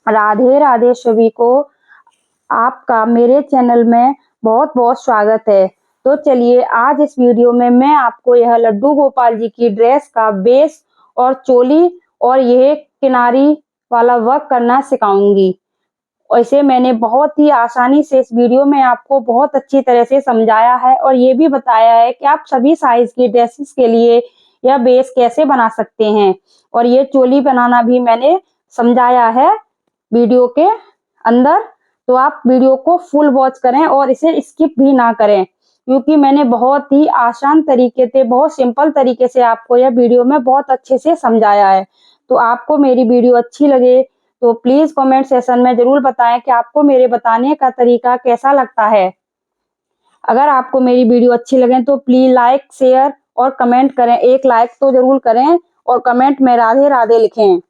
राधे राधे सभी को। आपका मेरे चैनल में बहुत बहुत स्वागत है। तो चलिए आज इस वीडियो में मैं आपको यह लड्डू गोपाल जी की ड्रेस का बेस और चोली और यह किनारी वाला वर्क करना सिखाऊंगी। वैसे मैंने बहुत ही आसानी से इस वीडियो में आपको बहुत अच्छी तरह से समझाया है और ये भी बताया है कि आप सभी साइज की ड्रेसेस के लिए यह बेस कैसे बना सकते हैं, और ये चोली बनाना भी मैंने समझाया है वीडियो के अंदर। तो आप वीडियो को फुल वॉच करें और इसे स्किप भी ना करें, क्योंकि मैंने बहुत ही आसान तरीके से, बहुत सिंपल तरीके से आपको यह वीडियो में बहुत अच्छे से समझाया है। तो आपको मेरी वीडियो अच्छी लगे तो प्लीज कमेंट सेशन में जरूर बताएं कि आपको मेरे बताने का तरीका कैसा लगता है। अगर आपको मेरी वीडियो अच्छी लगे तो प्लीज लाइक, शेयर और कमेंट करें। एक लाइक तो जरूर करें और कमेंट में राधे राधे लिखें।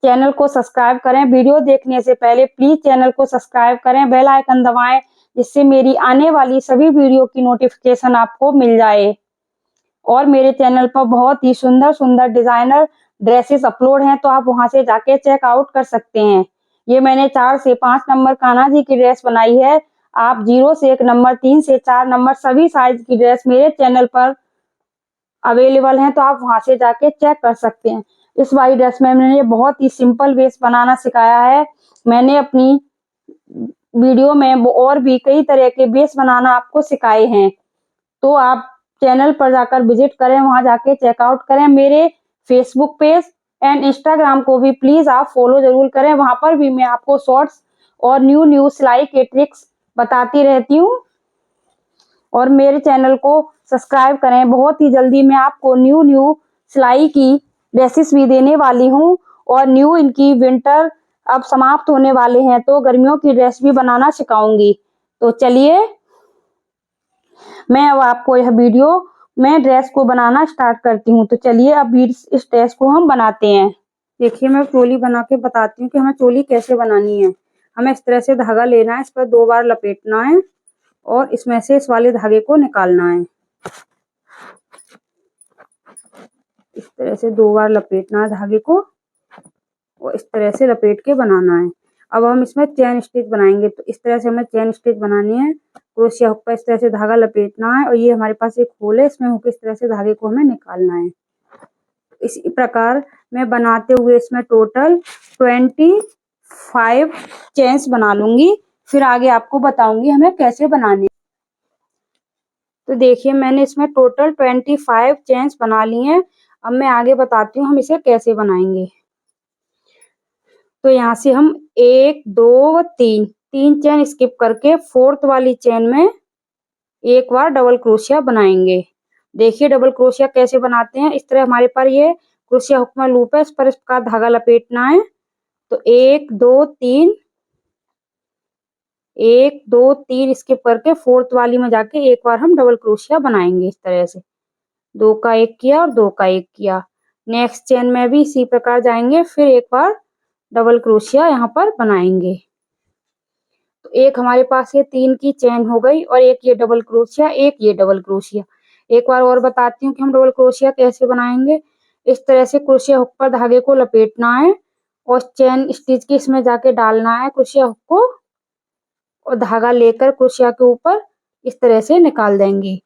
चैनल को सब्सक्राइब करें। वीडियो देखने से पहले प्लीज चैनल को सब्सक्राइब करें, बेल आइकन दबाएं, जिससे मेरी आने वाली सभी वीडियो की नोटिफिकेशन आपको मिल जाए। और मेरे चैनल पर बहुत ही सुंदर सुंदर डिजाइनर ड्रेसेस अपलोड हैं, तो आप वहां से जाके चेकआउट कर सकते हैं। ये मैंने 4 से 5 नंबर कान्हा जी की ड्रेस बनाई है। आप 0 से 1 नंबर, 3 से 4 नंबर सभी साइज की ड्रेस मेरे चैनल पर अवेलेबल हैं, तो आप वहां से जाके चेक कर सकते हैं। इस वाली ड्रेस में मैंने बहुत ही सिंपल बेस बनाना सिखाया है। मैंने अपनी वीडियो में और भी कई तरह के बेस बनाना आपको सिखाए हैं, तो आप चैनल पर जाकर विजिट करें, वहां जाके चेकआउट करें। मेरे फेसबुक पेज एंड इंस्टाग्राम को भी प्लीज आप फॉलो जरूर करें। वहां पर भी मैं आपको शॉर्ट्स और न्यू न्यू सिलाई के ट्रिक्स बताती रहती हूँ। और मेरे चैनल को सब्सक्राइब करें। बहुत ही जल्दी मैं आपको न्यू न्यू सिलाई की ड्रेसेस भी देने वाली हूँ, और न्यू इनकी विंटर अब समाप्त होने वाले हैं, तो गर्मियों की ड्रेस भी बनाना सिखाऊंगी। तो चलिए मैं अब आपको यह वीडियो में ड्रेस को बनाना स्टार्ट करती हूँ। तो चलिए अब इस ड्रेस को हम बनाते हैं। देखिए मैं चोली बना के बताती हूँ कि हमें चोली कैसे बनानी है। हमें इस तरह से धागा लेना है, इस पर 2 बार लपेटना है और इसमें से इस वाले धागे को निकालना है। इस तरह से 2 बार लपेटना है धागे को और इस तरह से लपेट के बनाना है। अब हम इसमें चेन स्टिच बनाएंगे, तो इस तरह से हमें चेन स्टिच बनानी है। क्रोशिया हुक पर इस तरह से धागा लपेटना है और ये हमारे पास एक होल है, इसमें हुक इस तरह से धागे को हमें निकालना है। इसी प्रकार मैं बनाते हुए इसमें टोटल 25 चेन्स बना लूंगी, फिर आगे आपको बताऊंगी हमें कैसे बनाने। तो देखिए मैंने इसमें टोटल 25 चेन्स बना ली हैं। अब मैं आगे बताती हूँ हम इसे कैसे बनाएंगे। तो यहाँ से हम 1 2 3 चेन स्किप करके 4th वाली चेन में एक बार डबल क्रोशिया बनाएंगे। देखिए डबल क्रोशिया कैसे बनाते हैं। इस तरह हमारे पास ये क्रोशिया हुक में लूप है, इस पर इसका धागा लपेटना है। तो 1 2 3 1 2 3 स्किप करके 4th वाली में जाके एक बार हम डबल क्रोशिया बनाएंगे। इस तरह से 2 का 1 किया और 2 का 1 किया। नेक्स्ट चेन में भी इसी प्रकार जाएंगे, फिर एक बार डबल क्रोशिया यहाँ पर बनाएंगे। तो एक हमारे पास ये 3 की चेन हो गई और एक ये डबल क्रोशिया, एक ये डबल क्रोशिया। एक बार और बताती हूँ कि हम डबल क्रोशिया कैसे बनाएंगे। इस तरह से क्रोशिया हुक पर धागे को लपेटना है और चेन स्टिच की इसमें जाके डालना है क्रोशिया हुक को, और धागा लेकर क्रोशिया के ऊपर इस तरह से निकाल देंगे।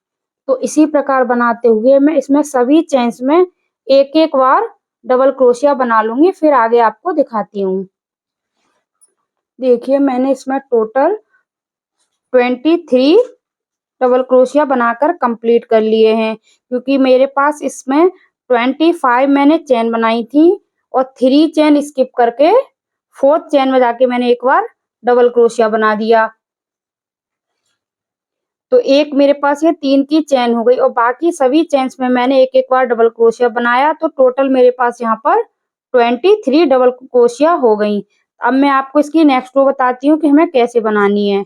तो इसी प्रकार बनाते हुए मैं इसमें सभी चेन्स में एक एक बार डबल क्रोशिया बना लूंगी, फिर आगे आपको दिखाती हूँ। देखिए मैंने इसमें टोटल 23 डबल क्रोशिया बनाकर कंप्लीट कर लिए हैं, क्योंकि मेरे पास इसमें 25 मैंने चेन बनाई थी और 3 चेन स्किप करके 4th चेन में जाके मैंने एक बार डबल क्रोशिया बना दिया। तो एक मेरे पास ये 3 की चेन हो गई और बाकी सभी चेन्स में मैंने एक एक बार डबल क्रोशिया बनाया, तो टोटल मेरे पास यहाँ पर 23 डबल क्रोशिया हो गई। अब मैं आपको इसकी नेक्स्ट रो बताती हूँ कि हमें कैसे बनानी है।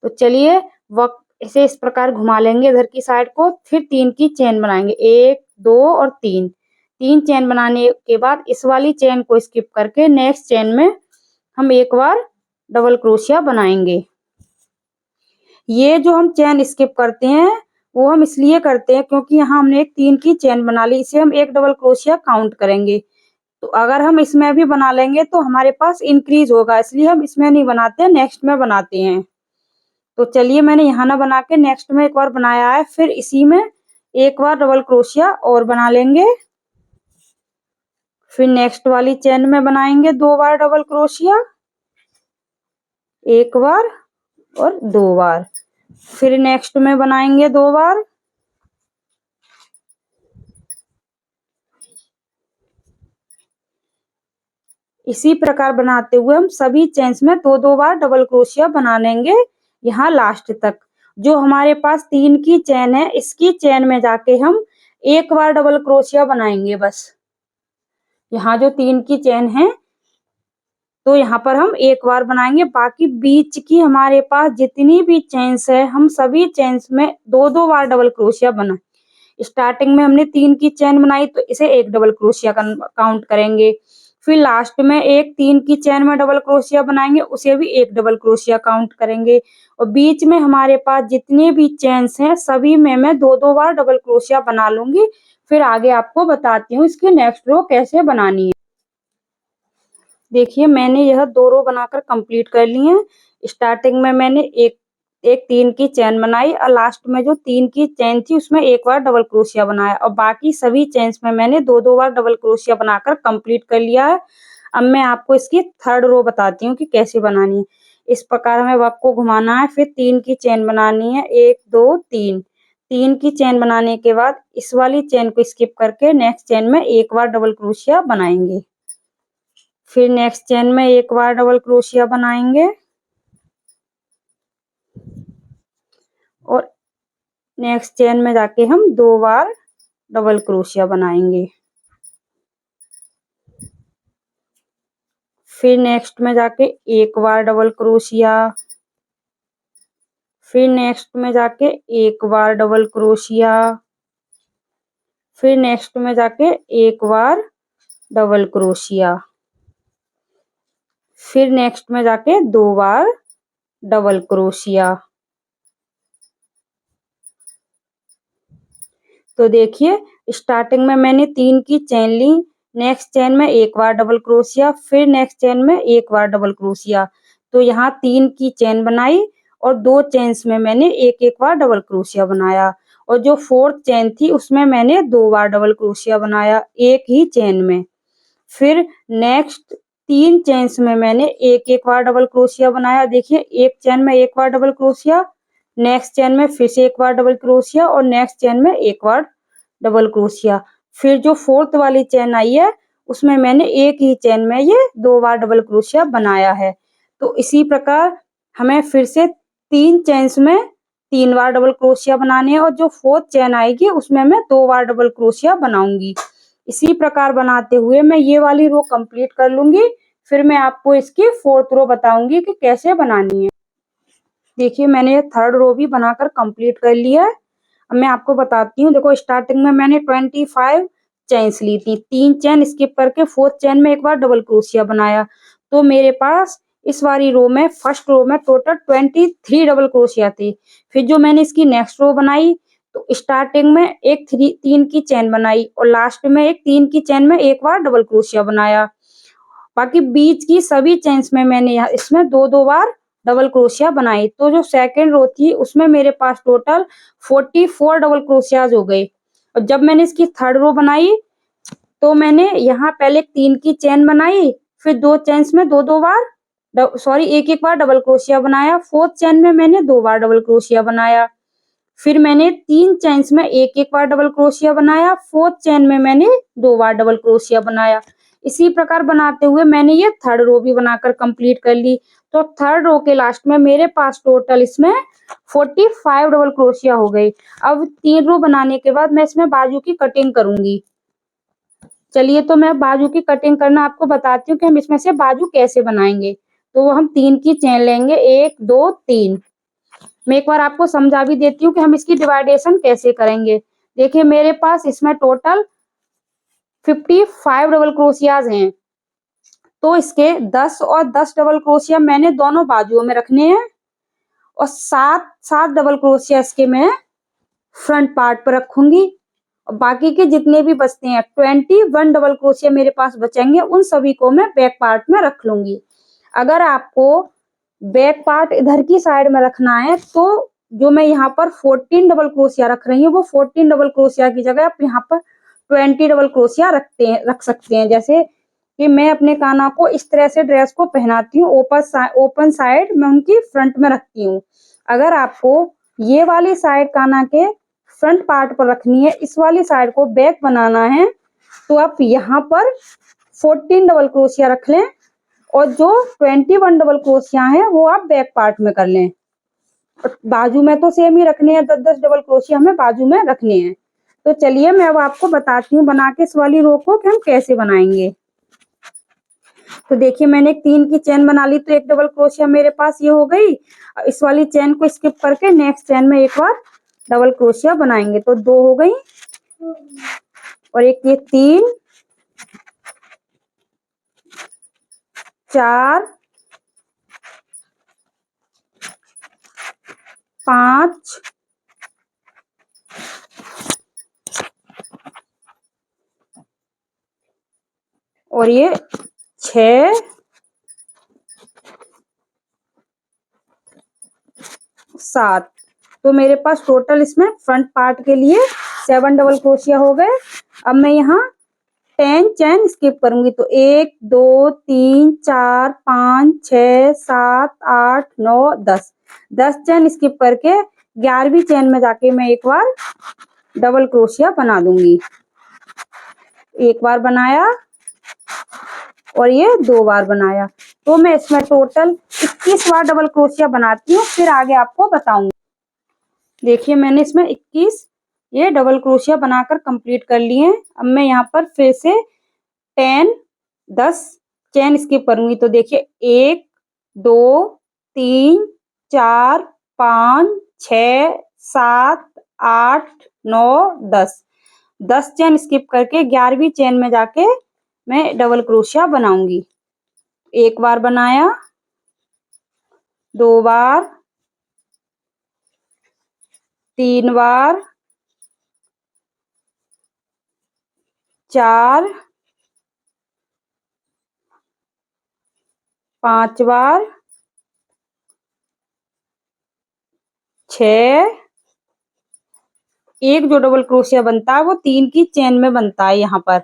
तो चलिए वक्त इसे इस प्रकार घुमा लेंगे इधर की साइड को, फिर 3 की चेन बनाएंगे, 1 2 और 3 चेन बनाने के बाद इस वाली चेन को स्किप करके नेक्स्ट चेन में हम एक बार डबल क्रोशिया बनाएंगे। ये जो हम चेन स्किप करते हैं वो हम इसलिए करते हैं क्योंकि यहाँ हमने एक 3 की चेन बना ली, इसे हम एक डबल क्रोशिया काउंट करेंगे। तो अगर हम इसमें भी बना लेंगे तो हमारे पास इंक्रीज होगा, इसलिए हम इसमें नहीं बनाते हैं, नेक्स्ट में बनाते हैं। तो चलिए मैंने यहाँ ना बना के नेक्स्ट में एक बार बनाया है, फिर इसी में एक बार डबल क्रोशिया और बना लेंगे। फिर नेक्स्ट वाली चेन में बनाएंगे 2 बार डबल क्रोशिया, एक बार और 2 बार। फिर नेक्स्ट में बनाएंगे 2 बार, इसी प्रकार बनाते हुए हम सभी चेन्स में 2-2 बार डबल क्रोशिया बना लेंगे यहाँ लास्ट तक। जो हमारे पास 3 की चेन है, इसकी चेन में जाके हम एक बार डबल क्रोशिया बनाएंगे बस। यहाँ जो 3 की चेन है तो यहाँ पर हम एक बार बनाएंगे, बाकी बीच की हमारे पास जितनी भी चेन्स है हम सभी चेन्स में 2-2 बार डबल क्रोशिया बना। स्टार्टिंग में हमने 3 की चेन बनाई तो इसे एक डबल क्रोशिया काउंट करेंगे। फिर लास्ट में एक 3 की चेन में डबल क्रोशिया बनाएंगे, उसे भी एक डबल क्रोशिया काउंट करेंगे। और बीच में हमारे पास जितने भी चेन्स हैं सभी में मैं 2-2 बार डबल क्रोशिया बना लूंगी। फिर आगे आपको बताती हूँ इसकी नेक्स्ट रो कैसे बनानी है। देखिए मैंने यह 2 रो बनाकर कंप्लीट कर ली है। स्टार्टिंग में मैंने एक 3 की चेन बनाई और लास्ट में जो 3 की चेन थी उसमें एक बार डबल क्रोशिया बनाया, और बाकी सभी चेन्स में मैंने 2-2 बार डबल क्रोशिया बनाकर कंप्लीट कर लिया है। अब मैं आपको इसकी थर्ड रो बताती हूँ कि कैसे बनानी है। इस प्रकार हमें वर्क को घुमाना है, फिर 3 की चेन बनानी है, 1 2 3। 3 की चेन बनाने के बाद इस वाली चेन को स्किप करके नेक्स्ट चेन में एक बार डबल क्रोशिया बनाएंगे। फिर नेक्स्ट चेन में एक बार डबल क्रोशिया बनाएंगे और नेक्स्ट चेन में जाके हम 2 बार डबल क्रोशिया बनाएंगे। फिर नेक्स्ट में जाके एक बार डबल क्रोशिया, फिर नेक्स्ट में जाके एक बार डबल क्रोशिया, फिर नेक्स्ट में जाके एक बार डबल क्रोशिया, फिर नेक्स्ट में जाके 2 बार डबल क्रोशिया। तो देखिए स्टार्टिंग में मैंने 3 की चेन ली, नेक्स्ट चेन में एक बार डबल क्रोशिया, फिर नेक्स्ट चेन में एक बार डबल क्रोशिया। तो यहाँ 3 की चेन बनाई और 2 चेन्स में मैंने एक एक बार डबल क्रोशिया बनाया, और जो 4th चेन थी उसमें मैंने 2 बार डबल क्रोशिया बनाया एक ही चेन में। फिर नेक्स्ट 3 चेन्स में मैंने एक एक बार डबल क्रोशिया बनाया। देखिए एक चेन में एक बार डबल क्रोशिया, नेक्स्ट चेन में फिर से एक बार डबल क्रोशिया और नेक्स्ट चेन में एक बार डबल क्रोशिया। फिर जो 4th वाली चेन आई है उसमें मैंने एक ही चेन में ये 2 बार डबल क्रोशिया बनाया है। तो इसी प्रकार हमें फिर से 3 चेन्स में 3 बार डबल क्रोशिया बनाने हैं, और जो 4th चेन आएगी उसमें मैं 2 बार डबल क्रोशिया बनाऊंगी। इसी प्रकार बनाते हुए मैं ये वाली रो कंप्लीट कर लूंगी, फिर मैं आपको इसकी 4th रो बताऊंगी कि कैसे बनानी है। देखिए मैंने ये 3rd रो भी बनाकर कंप्लीट कर लिया है। अब मैं आपको बताती हूँ। देखो स्टार्टिंग में मैंने 25 चेन्स ली थी, 3 चेन स्किप करके 4th चेन में एक बार डबल क्रोशिया बनाया। तो मेरे पास इस वाली रो में फर्स्ट रो में टोटल 23 डबल क्रोशिया थी। फिर जो मैंने इसकी नेक्स्ट रो बनाई तो स्टार्टिंग में एक 3 की चेन बनाई और लास्ट में एक 3 की चेन में एक बार डबल क्रोशिया बनाया। बाकी बीच की सभी चेन्स में मैंने यहाँ इसमें 2-2 बार डबल क्रोशिया बनाई। तो जो सेकंड रो थी उसमें मेरे पास टोटल 44 डबल क्रोशियाज हो गए। और जब मैंने इसकी 3rd रो बनाई तो मैंने यहाँ पहले 3 की चेन बनाई, फिर 2 चेन्स में 2-2 बार एक एक बार डबल क्रोशिया बनाया। 4th चेन में मैंने 2 बार डबल क्रोशिया बनाया। फिर मैंने 3 चेन्स में एक एक बार डबल क्रोशिया बनाया। 4th चेन में मैंने 2 बार डबल क्रोशिया बनाया। इसी प्रकार बनाते हुए मैंने ये 3rd रो भी बनाकर कंप्लीट कर ली। तो 3rd रो के लास्ट में मेरे पास टोटल इसमें 45 डबल क्रोशिया हो गई। अब 3 रो बनाने के बाद मैं इसमें बाजू की कटिंग करूंगी। चलिए तो मैं बाजू की कटिंग करना आपको बताती हूँ कि हम इसमें से बाजू कैसे बनाएंगे। तो हम 3 की चेन लेंगे, 1 2 3। मैं एक बार आपको समझा भी देती हूँ कि हम इसकी डिवाइडेशन कैसे करेंगे। देखिए मेरे पास इसमें टोटल 55 डबल क्रोशियाज हैं, तो इसके 10 और 10 डबल क्रोशिया मैंने दोनों बाजुओं में रखने हैं और 7 डबल क्रोशिया इसके मैं फ्रंट पार्ट पर रखूंगी। और बाकी के जितने भी बचते हैं 21 डबल क्रोशिया मेरे पास बचेंगे, उन सभी को मैं बैक पार्ट में रख लूंगी। अगर आपको बैक पार्ट इधर की साइड में रखना है तो जो मैं यहाँ पर 14 डबल क्रोशिया रख रही हूँ, वो 14 डबल क्रोशिया की जगह आप यहाँ पर 20 डबल क्रोशिया रख सकते हैं। जैसे कि मैं अपने काना को इस तरह से ड्रेस को पहनाती हूँ, ओपन साइड मैं उनकी फ्रंट में रखती हूँ। अगर आपको ये वाली साइड काना के फ्रंट पार्ट पर रखनी है, इस वाली साइड को बैक बनाना है, तो आप यहाँ पर 14 डबल क्रोशिया रख लें और जो 21 डबल क्रोशिया है वो आप बैक पार्ट में कर लें। बाजू में तो सेम ही रखने हैं, 10-10 डबल क्रोशिया हमें बाजू में रखने हैं। तो चलिए मैं अब आपको बताती हूँ बना के इस वाली रो को कि हम कैसे बनाएंगे। तो देखिए मैंने एक 3 की चेन बना ली, तो एक डबल क्रोशिया मेरे पास ये हो गई। इस वाली चेन को स्किप करके नेक्स्ट चेन में एक बार डबल क्रोशिया बनाएंगे, तो 2 हो गई और एक ये 3, 4, 5, और ये 6, 7। तो मेरे पास टोटल इसमें फ्रंट पार्ट के लिए 7 डबल क्रोशिया हो गए। अब मैं यहाँ 10 चेन स्किप करूंगी, तो 1 2 3 4 5 6 7 8 9 10 चेन स्किप करके 11वीं चेन में जाके मैं एक बार डबल क्रोशिया बना दूंगी। एक बार बनाया और ये 2 बार बनाया, तो मैं इसमें टोटल 21 बार डबल क्रोशिया बनाती हूँ, फिर आगे आपको बताऊंगी। देखिए मैंने इसमें 21 ये डबल क्रोशिया बनाकर कंप्लीट कर लिए हैं। अब मैं यहाँ पर फिर से 10 चेन स्किप करूंगी, तो देखिए 1 2 3 4 5 6 7 8 9 10 चेन स्किप करके 11वीं चेन में जाके मैं डबल क्रोशिया बनाऊंगी। एक बार बनाया, 2 बार, 3 बार, 4, 5 बार, 6, एक जो डबल क्रोशिया बनता है वो 3 की चेन में बनता है यहाँ पर।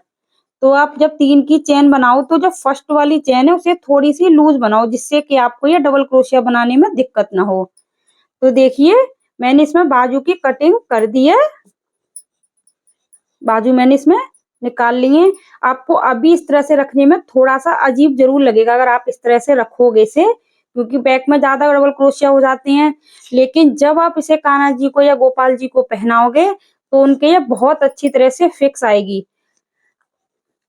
तो आप जब 3 की चेन बनाओ तो जो फर्स्ट वाली चेन है उसे थोड़ी सी लूज बनाओ, जिससे कि आपको ये डबल क्रोशिया बनाने में दिक्कत ना हो। तो देखिए मैंने इसमें बाजू की कटिंग कर दी है, बाजू मैंने इसमें निकाल लिए। आपको अभी इस तरह से रखने में थोड़ा सा अजीब जरूर लगेगा अगर आप इस तरह से रखोगे इसे, क्योंकि बैक में ज्यादा डबल क्रोशिया हो जाते हैं। लेकिन जब आप इसे कान्हा जी को या गोपाल जी को पहनाओगे तो उनके ये बहुत अच्छी तरह से फिक्स आएगी।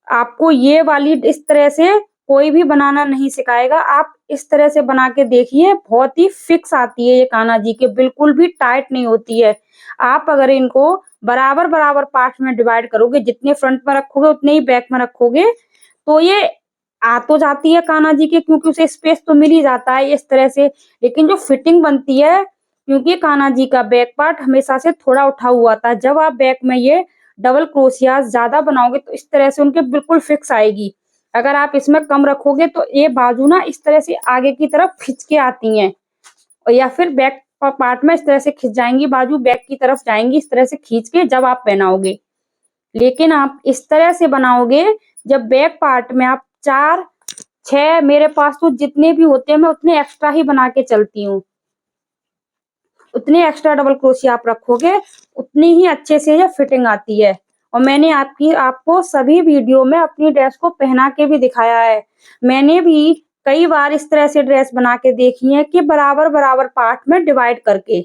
आपको ये वाली इस तरह से कोई भी बनाना नहीं सिखाएगा, आप इस तरह से बना के देखिए, बहुत ही फिक्स आती है ये कान्हा जी के, बिल्कुल भी टाइट नहीं होती है। आप अगर इनको बराबर बराबर पार्ट में डिवाइड करोगे, जितने फ्रंट में रखोगे उतने ही बैक में रखोगे, तो ये आ तो जाती है कान्हा जी के, क्योंकि उसे स्पेस तो मिल ही जाता है इस तरह से। लेकिन जो फिटिंग बनती है, क्योंकि कान्हा जी का बैक पार्ट हमेशा से थोड़ा उठा हुआ था, जब आप बैक में ये डबल क्रोशिया ज्यादा बनाओगे तो इस तरह से उनके बिल्कुल फिक्स आएगी। अगर आप इसमें कम रखोगे तो ये बाजू ना इस तरह से आगे की तरफ खिंच के आती हैं, और या फिर बैक पार्ट में इस तरह से खिंच जाएंगी, बाजू बैक की तरफ जाएंगी इस तरह से खींच के जब आप पहनाओगे। लेकिन आप इस तरह से बनाओगे, जब बैक पार्ट में आप 4 6, मेरे पास तो जितने भी होते हैं मैं उतने एक्स्ट्रा ही बना के चलती हूँ, उतने एक्स्ट्रा डबल क्रोशिया आप रखोगे उतनी ही अच्छे से ये फिटिंग आती है। और मैंने आपको सभी वीडियो में अपनी ड्रेस को पहना के भी दिखाया है। मैंने भी कई बार इस तरह से ड्रेस बना के देखी है कि बराबर बराबर पार्ट में डिवाइड करके,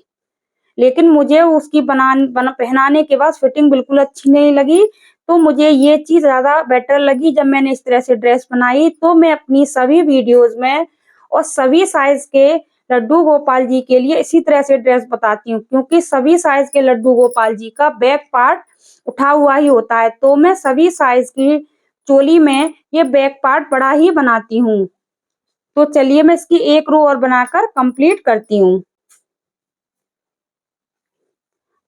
लेकिन मुझे उसकी पहनाने के बाद फिटिंग बिल्कुल अच्छी नहीं लगी। तो मुझे ये चीज ज्यादा बेटर लगी जब मैंने इस तरह से ड्रेस बनाई। तो मैं अपनी सभी वीडियोज में और सभी साइज के लड्डू गोपाल जी के लिए इसी तरह से ड्रेस बताती हूँ, क्योंकि सभी साइज के लड्डू गोपाल जी का बैक पार्ट उठा हुआ ही होता है। तो मैं सभी साइज की चोली में ये बैक पार्ट बड़ा ही बनाती हूँ। तो चलिए मैं इसकी एक रो और बनाकर कंप्लीट करती हूँ।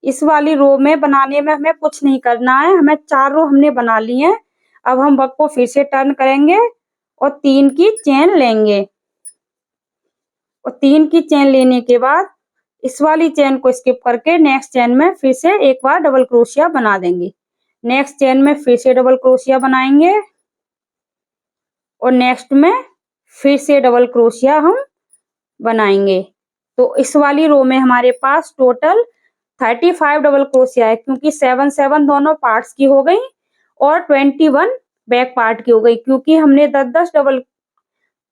इस वाली रो में बनाने में हमें कुछ नहीं करना है, हमें 4 रो हमने बना ली है। अब हम वर्क को फिर से टर्न करेंगे और 3 की चेन लेंगे और 3 की चेन लेने के बाद इस वाली चेन को स्किप करके नेक्स्ट चेन में फिर से एक बार डबल क्रोशिया बना देंगे। नेक्स्ट चेन में फिर से डबल क्रोशिया बनाएंगे और नेक्स्ट में फिर से डबल क्रोशिया हम बनाएंगे। तो इस वाली रो में हमारे पास टोटल 35 डबल क्रोशिया है, क्योंकि 7 7 दोनों पार्ट्स की हो गई और 21 बैक पार्ट की हो गई, क्योंकि हमने 10-10 डबल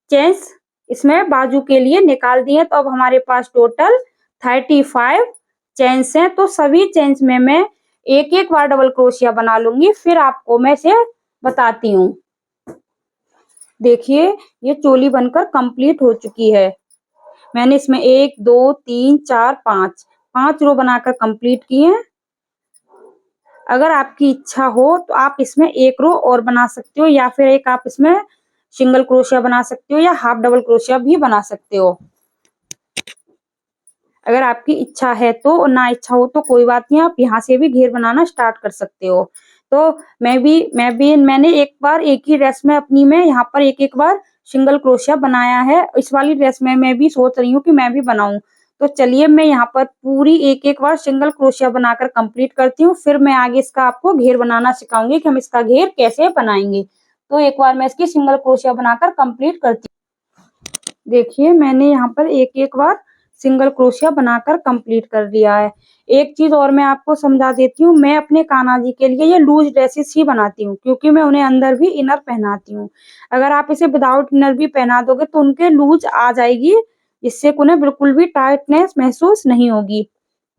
चेन्स इसमें बाजू के लिए निकाल दिए। तो अब हमारे पास टोटल 35 चेन्स हैं। तो सभी चेन्स में मैं एक एक बार डबल क्रोशिया बना लूंगी, फिर आपको मैं से बताती हूँ। देखिए ये चोली बनकर कंप्लीट हो चुकी है। मैंने इसमें 1 2 3 4 5 रो बनाकर कंप्लीट की है। अगर आपकी इच्छा हो तो आप इसमें एक रो और बना सकते हो, या फिर एक आप इसमें सिंगल क्रोशिया बना सकते हो, या हाफ डबल क्रोशिया भी बना सकते हो। अगर आपकी इच्छा है तो, और ना इच्छा हो तो कोई बात नहीं, आप यहाँ से भी घेर बनाना स्टार्ट कर सकते हो। तो मैंने एक बार एक ही ड्रेस में अपनी में यहाँ पर एक बार सिंगल क्रोशिया बनाया है। इस वाली ड्रेस में मैं भी सोच रही हूँ कि मैं भी बनाऊं। तो चलिए मैं यहाँ पर पूरी एक बार सिंगल क्रोशिया बनाकर कंप्लीट करती हूँ, फिर मैं आगे इसका आपको घेर बनाना सिखाऊंगी कि हम इसका घेर कैसे बनाएंगे। तो एक बार मैं इसकी सिंगल क्रोशिया बनाकर कंप्लीट करती हूँ। देखिए मैंने यहाँ पर एक बार सिंगल क्रोशिया बनाकर कंप्लीट कर लिया है। एक चीज और मैं आपको समझा देती हूँ, मैं अपने कान्हा जी के लिए ये लूज ड्रेसेस ही बनाती हूँ, क्योंकि मैं उन्हें अंदर भी इनर पहनाती हूँ। अगर आप इसे विदाउट इनर भी पहना दोगे तो उनके लूज आ जाएगी, जिससे उन्हें बिल्कुल भी टाइटनेस महसूस नहीं होगी।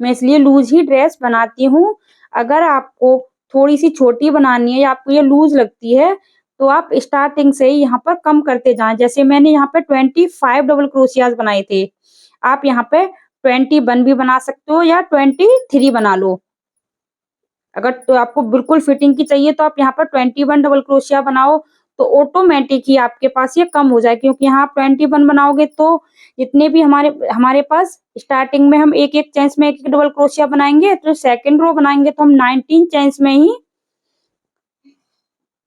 मैं इसलिए लूज ही ड्रेस बनाती हूँ। अगर आपको थोड़ी सी छोटी बनानी है या आपको ये लूज लगती है तो आप स्टार्टिंग से ही यहाँ पर कम करते जाएं। जैसे मैंने यहाँ पे 25 डबल क्रोशियाज बनाए थे, आप यहाँ पे 21 भी बना सकते हो या 23 बना लो। अगर तो आपको बिल्कुल फिटिंग की चाहिए तो आप यहाँ पर 21 डबल क्रोशिया बनाओ, तो ऑटोमेटिक ही आपके पास ये कम हो जाए, क्योंकि यहाँ आप 21 बनाओगे तो जितने भी हमारे हमारे पास स्टार्टिंग में हम एक एक चेन्स में एक डबल क्रोशिया बनाएंगे, तो सेकंड रो बनाएंगे तो हम 19 चेन्स में ही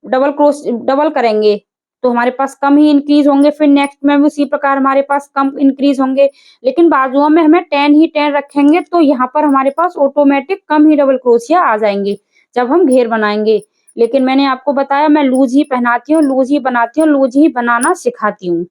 डबल करेंगे, तो हमारे पास कम ही इंक्रीज होंगे। फिर नेक्स्ट में भी उसी प्रकार हमारे पास कम इंक्रीज होंगे, लेकिन बाजुओं में हमें 10 ही 10 रखेंगे, तो यहाँ पर हमारे पास ऑटोमेटिक कम ही डबल क्रोशिया आ जाएंगे जब हम घेर बनाएंगे। लेकिन मैंने आपको बताया मैं लूज ही पहनाती हूँ, लूज ही बनाती हूँ, लूज ही बनाना सिखाती हूँ।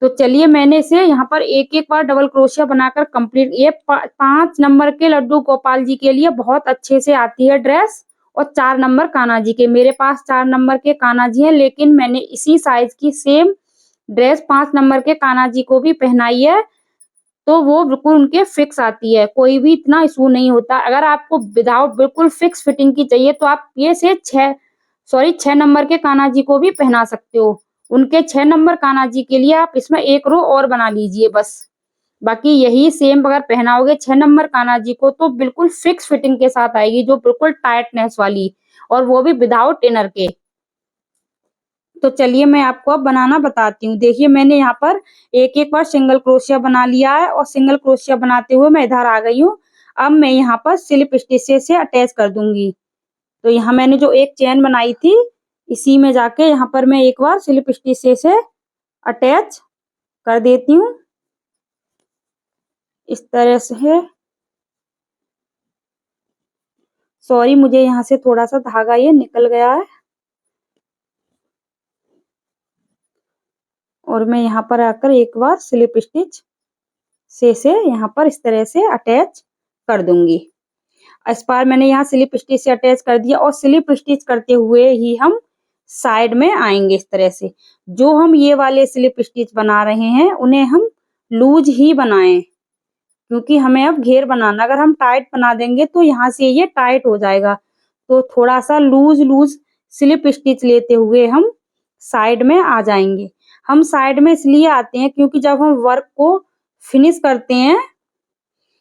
तो चलिए मैंने इसे यहाँ पर एक बार डबल क्रोशिया बनाकर कंप्लीट, ये 5 नंबर के लड्डू गोपाल जी के लिए बहुत अच्छे से आती है ड्रेस, और 4 नंबर कान्हा जी के। मेरे पास 4 नंबर के कान्हा जी हैं, लेकिन मैंने इसी साइज की सेम ड्रेस 5 नंबर के कान्हा जी को भी पहनाई है, तो वो बिल्कुल उनके फिक्स आती है, कोई भी इतना इशू नहीं होता। अगर आपको विदाउट बिल्कुल फिक्स फिटिंग की चाहिए तो आप ये से 6 नंबर के कान्हा जी को भी पहना सकते हो। उनके 6 नंबर कान्हा जी के लिए आप इसमें एक रो और बना लीजिए बस। बाकी यही सेम अगर पहनाओगे 6 नंबर कान्हा जी को तो बिल्कुल फिक्स फिटिंग के साथ आएगी, जो बिल्कुल टाइटनेस वाली, और वो भी विदाउट इनर के। तो चलिए मैं आपको अब बनाना बताती हूँ। देखिए मैंने यहाँ पर एक बार सिंगल क्रोशिया बना लिया है, और सिंगल क्रोशिया बनाते हुए मैं इधर आ गई हूँ। अब मैं यहाँ पर स्लिप स्टिचेस से अटैच कर दूंगी। तो यहाँ मैंने जो एक चेन बनाई थी, इसी में जाके यहाँ पर मैं एक बार स्लिप स्टिचेस से अटैच कर देती हूँ इस तरह से। सॉरी मुझे यहाँ से थोड़ा सा धागा ये निकल गया है, और मैं यहाँ पर आकर एक बार स्लिप स्टिच से यहाँ पर इस तरह से अटैच कर दूंगी। इस बार मैंने यहाँ स्लिप स्टिच से अटैच कर दिया, और स्लिप स्टिच करते हुए ही हम साइड में आएंगे इस तरह से। जो हम ये वाले स्लिप स्टिच बना रहे हैं उन्हें हम लूज ही बनाएं, क्योंकि हमें अब घेर बनाना। अगर हम टाइट बना देंगे तो यहाँ से ये टाइट हो जाएगा, तो थोड़ा सा लूज लूज स्लिप स्टिच लेते हुए हम साइड में आ जाएंगे। हम साइड में इसलिए आते हैं क्योंकि जब हम वर्क को फिनिश करते हैं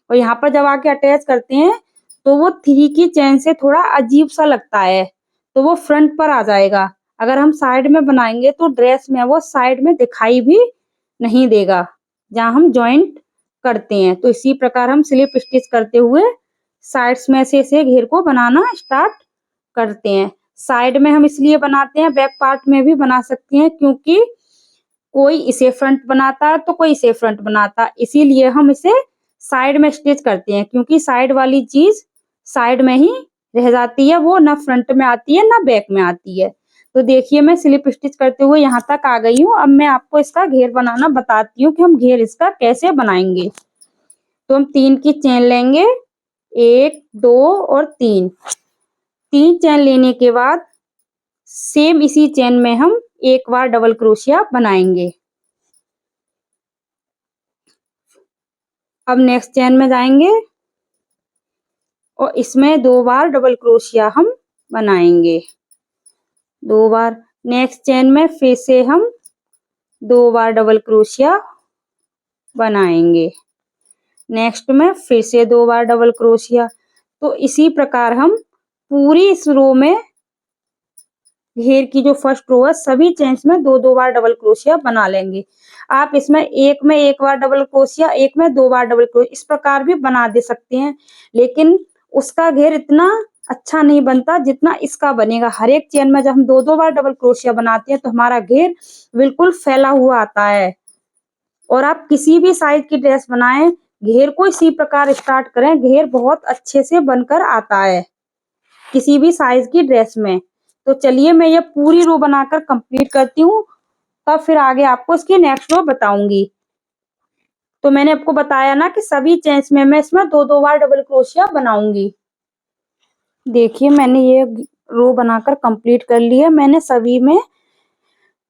और यहाँ पर जब आके अटैच करते हैं तो वो 3 की चेन से थोड़ा अजीब सा लगता है, तो वो फ्रंट पर आ जाएगा। अगर हम साइड में बनाएंगे तो ड्रेस में वो साइड में दिखाई भी नहीं देगा जहाँ हम जॉइंट करते हैं। तो इसी प्रकार हम स्लिप स्टिच करते हुए साइड्स में से इसे घेर को बनाना स्टार्ट करते हैं। साइड में हम इसलिए बनाते हैं, बैक पार्ट में भी बना सकते हैं, क्योंकि कोई इसे फ्रंट बनाता है तो कोई इसे फ्रंट बनाता है, इसीलिए हम इसे साइड में स्टिच करते हैं, क्योंकि साइड वाली चीज साइड में ही रह जाती है, वो ना फ्रंट में आती है ना बैक में आती है। तो देखिए मैं स्लिप स्टिच करते हुए यहाँ तक आ गई हूँ। अब मैं आपको इसका घेर बनाना बताती हूँ कि हम घेर इसका कैसे बनाएंगे। तो हम 3 की चेन लेंगे, 1 2 और 3 चेन लेने के बाद सेम इसी चेन में हम एक बार डबल क्रोशिया बनाएंगे। अब नेक्स्ट चेन में जाएंगे और इसमें 2 बार डबल क्रोशिया हम बनाएंगे, 2 बार। नेक्स्ट चेन में फिर से हम 2 बार डबल क्रोशिया बनाएंगे, नेक्स्ट में फिर से 2 बार डबल क्रोशिया। तो इसी प्रकार हम पूरी इस रो में, घेर की जो फर्स्ट रो है, सभी चेन्स में 2 2 बार डबल क्रोशिया बना लेंगे। आप इसमें एक में 1 बार डबल क्रोशिया, एक में 2 बार डबल क्रोशिया, इस प्रकार भी बना दे सकते हैं, लेकिन उसका घेर इतना अच्छा नहीं बनता जितना इसका बनेगा। हर एक चेन में जब हम 2 2 बार डबल क्रोशिया बनाते हैं तो हमारा घेर बिल्कुल फैला हुआ आता है। और आप किसी भी साइज की ड्रेस बनाएं, घेर को इसी प्रकार स्टार्ट करें, घेर बहुत अच्छे से बनकर आता है किसी भी साइज की ड्रेस में। तो चलिए मैं ये पूरी रो बनाकर कंप्लीट करती हूँ, तब फिर आगे आपको इसकी नेक्स्ट रो बताऊंगी। तो मैंने आपको बताया ना कि सभी चेन्स में मैं इसमें 2 2 बार डबल क्रोशिया बनाऊंगी। देखिए मैंने ये रो बनाकर कंप्लीट कर लिया, मैंने सभी में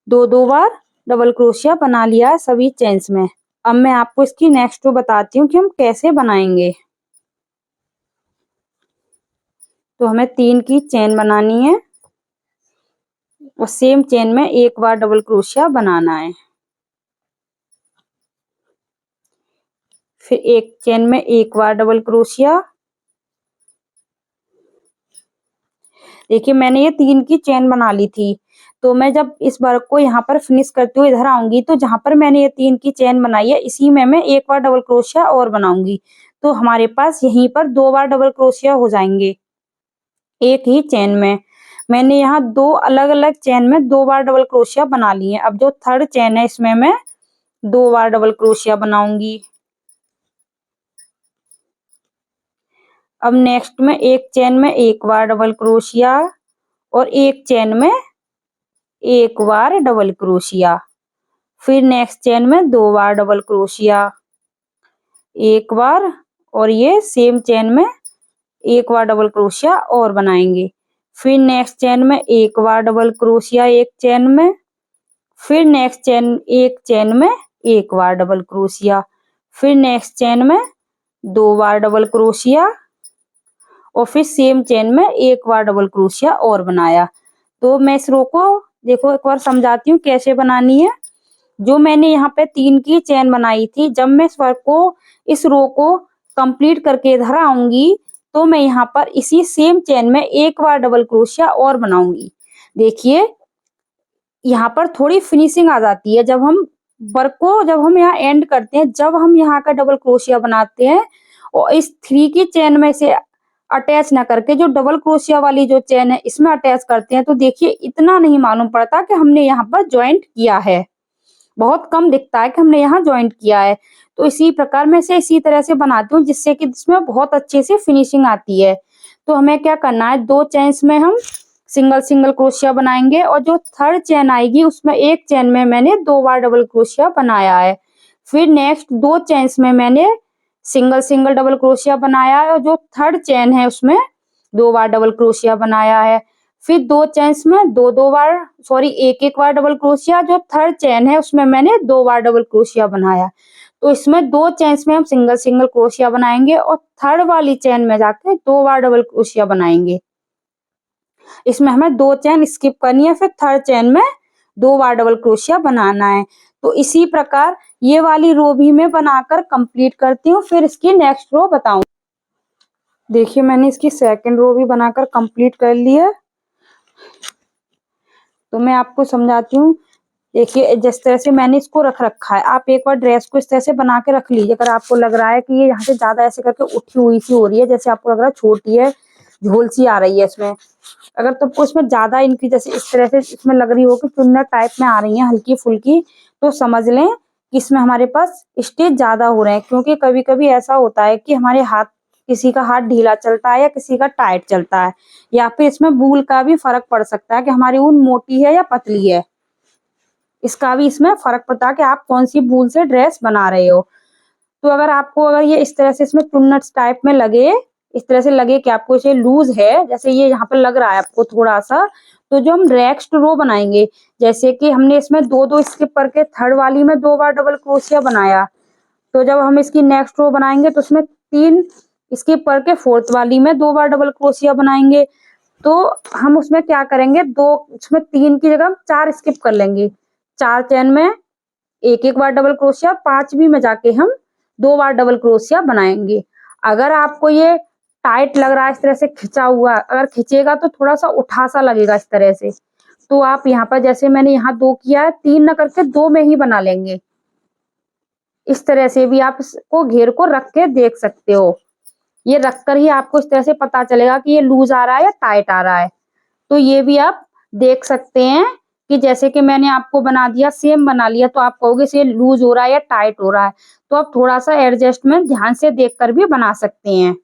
2 2 बार डबल क्रोशिया बना लिया है सभी चेन्स में। अब मैं आपको इसकी नेक्स्ट रो बताती हूँ कि हम कैसे बनाएंगे। तो हमें 3 की चेन बनानी है और सेम चेन में 1 बार डबल क्रोशिया बनाना है, फिर एक चेन में 1 बार डबल क्रोशिया। देखिए मैंने ये 3 की चेन बना ली थी, तो मैं जब इस वर्क को यहाँ पर फिनिश करते हुए इधर आऊंगी तो जहां पर मैंने ये 3 की चेन बनाई है इसी में मैं 1 बार डबल क्रोशिया और बनाऊंगी। तो हमारे पास यहीं पर 2 बार डबल क्रोशिया हो जाएंगे एक ही चेन में। मैंने यहाँ 2 अलग अलग चेन में 2 बार डबल क्रोशिया बना ली है। अब जो थर्ड चेन है इसमें मैं 2 बार डबल क्रोशिया बनाऊंगी। अब नेक्स्ट में एक चेन में 1 बार डबल क्रोशिया और एक चेन में 1 बार डबल क्रोशिया, फिर नेक्स्ट चेन में 2 बार डबल क्रोशिया, 1 बार, और ये सेम चेन में 1 बार डबल क्रोशिया और बनाएंगे। फिर नेक्स्ट चेन में 1 बार डबल क्रोशिया एक चेन में, फिर नेक्स्ट चेन एक चेन में 1 बार डबल क्रोशिया, फिर नेक्स्ट चेन में 2 बार डबल क्रोशिया और फिर सेम चेन में 1 बार डबल क्रोशिया और बनाया। तो मैं इस रो को देखो एक बार समझाती हूँ कैसे बनानी है। जो मैंने यहाँ पे 3 की चेन बनाई थी, जब मैं इस वर्क को, इस रो को कंप्लीट करके इधर आऊंगी तो मैं यहाँ पर इसी सेम चेन में 1 बार डबल क्रोशिया और बनाऊंगी। देखिए यहाँ पर थोड़ी फिनिशिंग आ जाती है जब हम वर्क को, जब हम यहाँ एंड करते हैं, जब हम यहाँ का डबल क्रोशिया बनाते हैं और इस 3 की चेन में से अटैच ना करके जो डबल क्रोशिया वाली जो चेन है इसमें अटैच करते हैं, तो देखिए इतना नहीं मालूम पड़ता कि हमने यहाँ पर ज्वाइंट किया है, बहुत कम दिखता है कि हमने यहाँ ज्वाइंट किया है। तो इसी प्रकार मैं इसे इसी तरह से बनाती हूँ जिससे कि इसमें बहुत अच्छे से फिनिशिंग आती है। तो हमें क्या करना है, 2 चेन्स में हम सिंगल सिंगल क्रोशिया बनाएंगे और जो थर्ड चेन आएगी उसमें एक चेन में मैंने 2 बार डबल क्रोशिया बनाया है। फिर नेक्स्ट 2 चेन्स में मैंने सिंगल सिंगल डबल क्रोशिया बनाया है और जो थर्ड चेन है उसमें 2 बार डबल क्रोशिया बनाया है। फिर 2 चेन्स में 2 2 बार, सॉरी 1 1 बार डबल क्रोशिया, जो थर्ड चेन है उसमें मैंने 2 बार डबल क्रोशिया बनाया। तो इसमें 2 चेन्स में हम सिंगल सिंगल क्रोशिया बनाएंगे और थर्ड वाली चेन में जाके 2 बार डबल क्रोशिया बनाएंगे। इसमें हमें 2 चेन स्किप करनी है, फिर थर्ड चेन में 2 बार डबल क्रोशिया बनाना है। तो इसी प्रकार ये वाली रो भी मैं बनाकर कंप्लीट करती हूँ, फिर इसकी नेक्स्ट रो बताऊं। देखिए मैंने इसकी सेकंड रो भी बनाकर कंप्लीट कर ली है। तो मैं आपको समझाती हूँ, देखिए जिस तरह से मैंने इसको रख रखा है, आप एक बार ड्रेस को इस तरह से बना के रख लीजिए। अगर आपको लग रहा है कि ये यहाँ से ज्यादा ऐसे करके उठी हुई सी हो रही है, जैसे आपको लग रहा है छोटी है, झोल सी आ रही है इसमें, अगर तुमको इसमें ज्यादा इनकी जैसे इस तरह से इसमें लग रही हो कि चुन्नट टाइप में आ रही है हल्की फुल्की, तो समझ लें कि इसमें हमारे पास स्टिच ज्यादा हो रहे हैं। क्योंकि कभी कभी ऐसा होता है कि हमारे हाथ, किसी का हाथ ढीला चलता है या किसी का टाइट चलता है, या फिर इसमें वूल का भी फर्क पड़ सकता है कि हमारी ऊन मोटी है या पतली है, इसका भी इसमें फर्क पड़ता है कि आप कौन सी वूल से ड्रेस बना रहे हो। तो अगर ये इस तरह से इसमें चुन्नट्स टाइप में लगे, इस तरह से लगे कि आपको इसे लूज है, जैसे ये यहाँ पर लग रहा है आपको थोड़ा सा, तो जो हम नेक्स्ट रो बनाएंगे, जैसे कि हमने इसमें दो दो स्किप करके थर्ड वाली में 2 बार डबल क्रोशिया बनाया, तो जब हम इसकी नेक्स्ट रो बनाएंगे तो उसमें 3 स्किप करके फोर्थ वाली में 2 बार डबल क्रोशिया बनाएंगे। तो हम उसमें क्या करेंगे, उसमें 3 की जगह 4 स्किप कर लेंगे, 4 चेन में एक एक बार डबल क्रोशिया, 5वीं में जाके हम 2 बार डबल क्रोशिया बनाएंगे। अगर आपको ये टाइट लग रहा है, इस तरह से खिंचा हुआ, अगर खिंचेगा तो थोड़ा सा उठा सा लगेगा इस तरह से, तो आप यहाँ पर जैसे मैंने यहाँ 2 किया है, 3 न करके 2 में ही बना लेंगे। इस तरह से भी आप इसको घेर को रख के देख सकते हो, ये रखकर ही आपको इस तरह से पता चलेगा कि ये लूज आ रहा है या टाइट आ रहा है। तो ये भी आप देख सकते हैं कि जैसे कि मैंने आपको बना दिया, सेम बना लिया, तो आप कहोगे से लूज हो रहा है या टाइट हो रहा है, तो आप थोड़ा सा एडजस्टमेंट ध्यान से देखकर भी बना सकते हैं।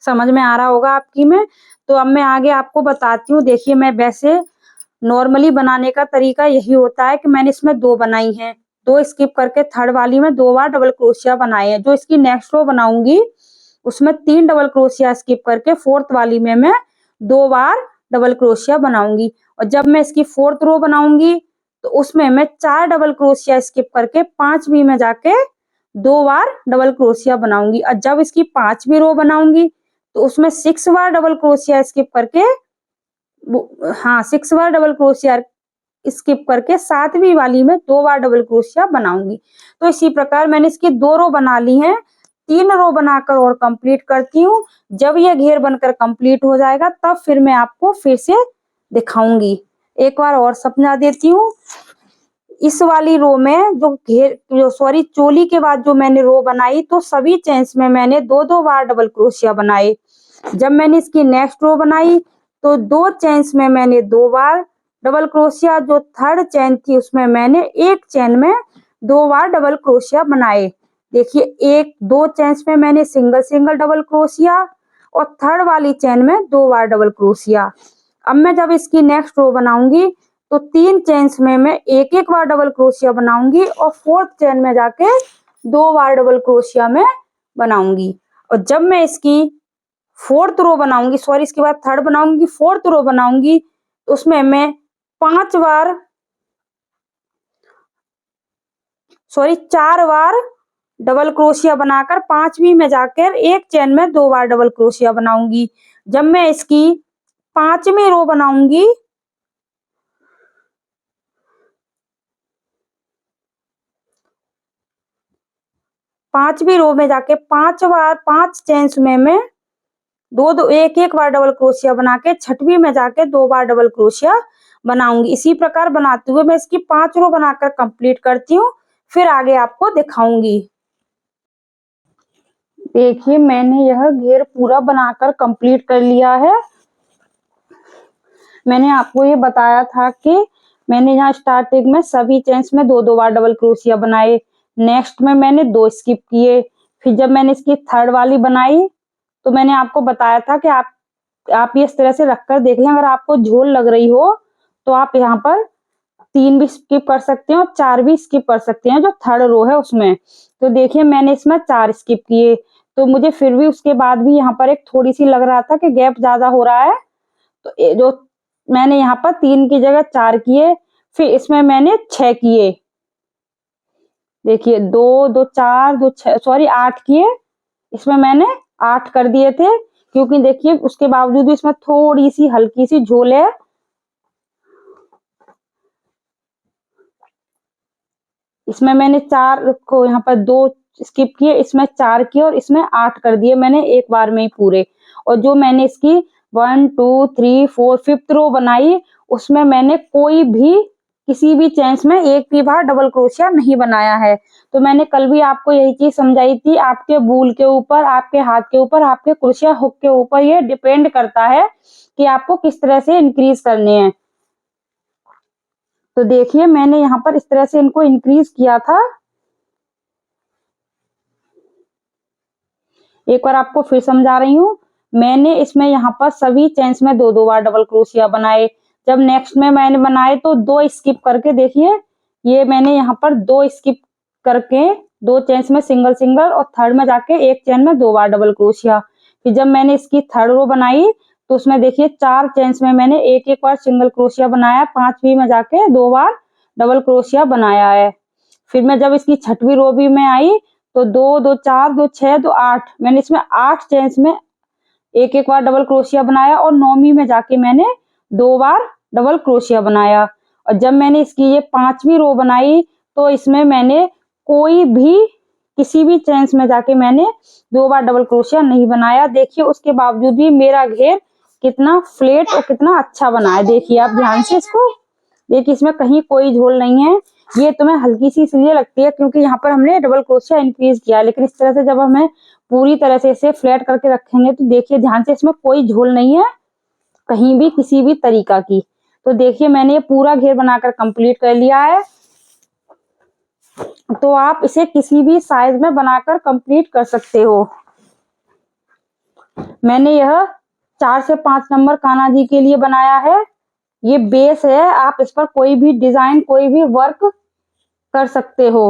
समझ में आ रहा होगा आपकी में। तो अब मैं आगे आपको बताती हूँ। देखिए मैं वैसे नॉर्मली बनाने का तरीका यही होता है कि मैंने इसमें 2 बनाई हैं, 2 स्किप करके थर्ड वाली में 2 बार डबल क्रोशिया बनाए हैं। जो इसकी नेक्स्ट रो बनाऊंगी उसमें 3 डबल क्रोशिया स्किप करके फोर्थ वाली में मैं 2 बार डबल क्रोशिया बनाऊंगी। और जब मैं इसकी फोर्थ रो बनाऊंगी तो उसमें मैं 4 डबल क्रोशिया स्किप करके 5वीं में जाके 2 बार डबल क्रोशिया बनाऊंगी। और जब इसकी 5वीं रो बनाऊंगी तो उसमें 6 बार डबल क्रोशिया स्किप करके, हाँ 6 बार डबल क्रोशिया स्किप करके 7वीं वाली में 2 बार डबल क्रोशिया बनाऊंगी। तो इसी प्रकार मैंने इसकी 2 रो बना ली हैं, 3 रो बनाकर और कंप्लीट करती हूँ। जब ये घेर बनकर कंप्लीट हो जाएगा तब फिर मैं आपको फिर से दिखाऊंगी। एक बार और समझा देती हूँ। इस वाली रो में जो चोली के बाद जो मैंने रो बनाई, तो सभी चेन्स में मैंने 2-2 बार डबल क्रोशिया बनाए। जब मैंने इसकी नेक्स्ट रो बनाई तो 2 चेन्स में मैंने 2 बार डबल क्रोशिया, जो थर्ड चेन थी उसमें मैंने एक चेन में 2 बार डबल क्रोशिया बनाए। देखिए 2 चेन्स में मैंने सिंगल सिंगल डबल क्रोशिया और थर्ड वाली चेन में 2 बार डबल क्रोशिया। अब मैं जब इसकी नेक्स्ट रो बनाऊंगी तो 3 चेन्स में मैं एक एक बार डबल क्रोशिया बनाऊंगी और फोर्थ चेन में जाके 2 बार डबल क्रोशिया में बनाऊंगी। और जब मैं इसकी फोर्थ रो बनाऊंगी, इसके बाद थर्ड बनाऊंगी, फोर्थ रो बनाऊंगी, तो उसमें मैं 4 बार डबल क्रोशिया बनाकर 5वीं में जाकर एक चेन में 2 बार डबल क्रोशिया बनाऊंगी। जब मैं इसकी 5वीं रो बनाऊंगी, पांचवी रो में जाके 5 चेन्स में मैं 2-2 एक एक बार डबल क्रोशिया बना के 6वीं में जाके 2 बार डबल क्रोशिया बनाऊंगी। इसी प्रकार बनाते हुए मैं इसकी 5 रो बनाकर कंप्लीट करती हूँ, फिर आगे आपको दिखाऊंगी। देखिए मैंने यह घेर पूरा बनाकर कंप्लीट कर लिया है। मैंने आपको ये बताया था कि मैंने यहाँ स्टार्टिंग में सभी चेन्स में 2-2 बार डबल क्रोशिया बनाए, नेक्स्ट में मैंने 2 स्किप किए। फिर जब मैंने इसकी थर्ड वाली बनाई तो मैंने आपको बताया था कि आप ये इस तरह से रखकर देख लें। अगर आपको झोल लग रही हो तो आप यहाँ पर 3 भी स्किप कर सकते हैं और 4 भी स्किप कर सकते हैं, जो थर्ड रो है उसमें। तो देखिए मैंने इसमें 4 स्किप किए, तो मुझे फिर भी उसके बाद भी यहाँ पर एक थोड़ी सी लग रहा था कि गैप ज्यादा हो रहा है, तो जो मैंने यहाँ पर 3 की जगह 4 किए, फिर इसमें मैंने 6 किए। देखिए 2 2 4 2 6 8 किए, इसमें मैंने 8 कर दिए थे, क्योंकि देखिए उसके बावजूद भी इसमें थोड़ी सी हल्की सी झोल है। इसमें मैंने 4 को यहाँ पर 2 स्किप किए, इसमें 4 किए और इसमें 8 कर दिए मैंने एक बार में ही पूरे। और जो मैंने इसकी 1 2 3 4 5th रो बनाई उसमें मैंने कोई भी किसी भी चेन्स में एक भी बार डबल क्रोशिया नहीं बनाया है। तो मैंने कल भी आपको यही चीज समझाई थी, आपके बूल के ऊपर, आपके हाथ के ऊपर, आपके क्रोशिया हुक के ऊपर ये डिपेंड करता है कि आपको किस तरह से इंक्रीज करने हैं। तो देखिए मैंने यहाँ पर इस तरह से इनको इंक्रीज किया था। एक बार आपको फिर समझा रही हूँ। मैंने इसमें यहाँ पर सभी चेन्स में 2-2 बार डबल क्रोशिया बनाए। जब नेक्स्ट में मैंने बनाए तो 2 स्किप करके, देखिए ये मैंने यहाँ पर 2 स्किप करके 2 चेन्स में सिंगल सिंगल और थर्ड में जाके एक चेन में 2 बार डबल क्रोशिया। फिर जब मैंने इसकी थर्ड रो बनाई तो उसमें देखिए 4 चेन्स में मैंने एक बार सिंगल क्रोशिया बनाया, 5वीं में जाके 2 बार डबल क्रोशिया बनाया है। फिर मैं जब इसकी छठवीं रो भी में आई तो 2 2 4 2 6 2 8, मैंने इसमें 8 चेन्स में एक बार डबल क्रोशिया बनाया और 9वीं में जाके मैंने 2 बार डबल क्रोशिया बनाया। और जब मैंने इसकी ये 5वीं रो बनाई तो इसमें मैंने कोई भी किसी भी चेन्स में जाके मैंने 2 बार डबल क्रोशिया नहीं बनाया। देखिए उसके बावजूद भी मेरा घेर कितना फ्लैट और कितना अच्छा बना है। देखिए आप ध्यान से इसको देखिए, इसमें कहीं कोई झोल नहीं है। ये तुम्हें हल्की सी इसलिए लगती है क्योंकि यहाँ पर हमने डबल क्रोशिया इंक्रीज किया, लेकिन इस तरह से जब हमें पूरी तरह से इसे फ्लैट करके रखेंगे तो देखिए ध्यान से इसमें कोई झोल नहीं है कहीं भी किसी भी तरीका की। तो देखिए मैंने ये पूरा घेर बनाकर कंप्लीट कर लिया है। तो आप इसे किसी भी साइज में बनाकर कंप्लीट कर सकते हो। मैंने यह 4 से 5 नंबर कान्हा जी के लिए बनाया है। ये बेस है, आप इस पर कोई भी डिजाइन कोई भी वर्क कर सकते हो।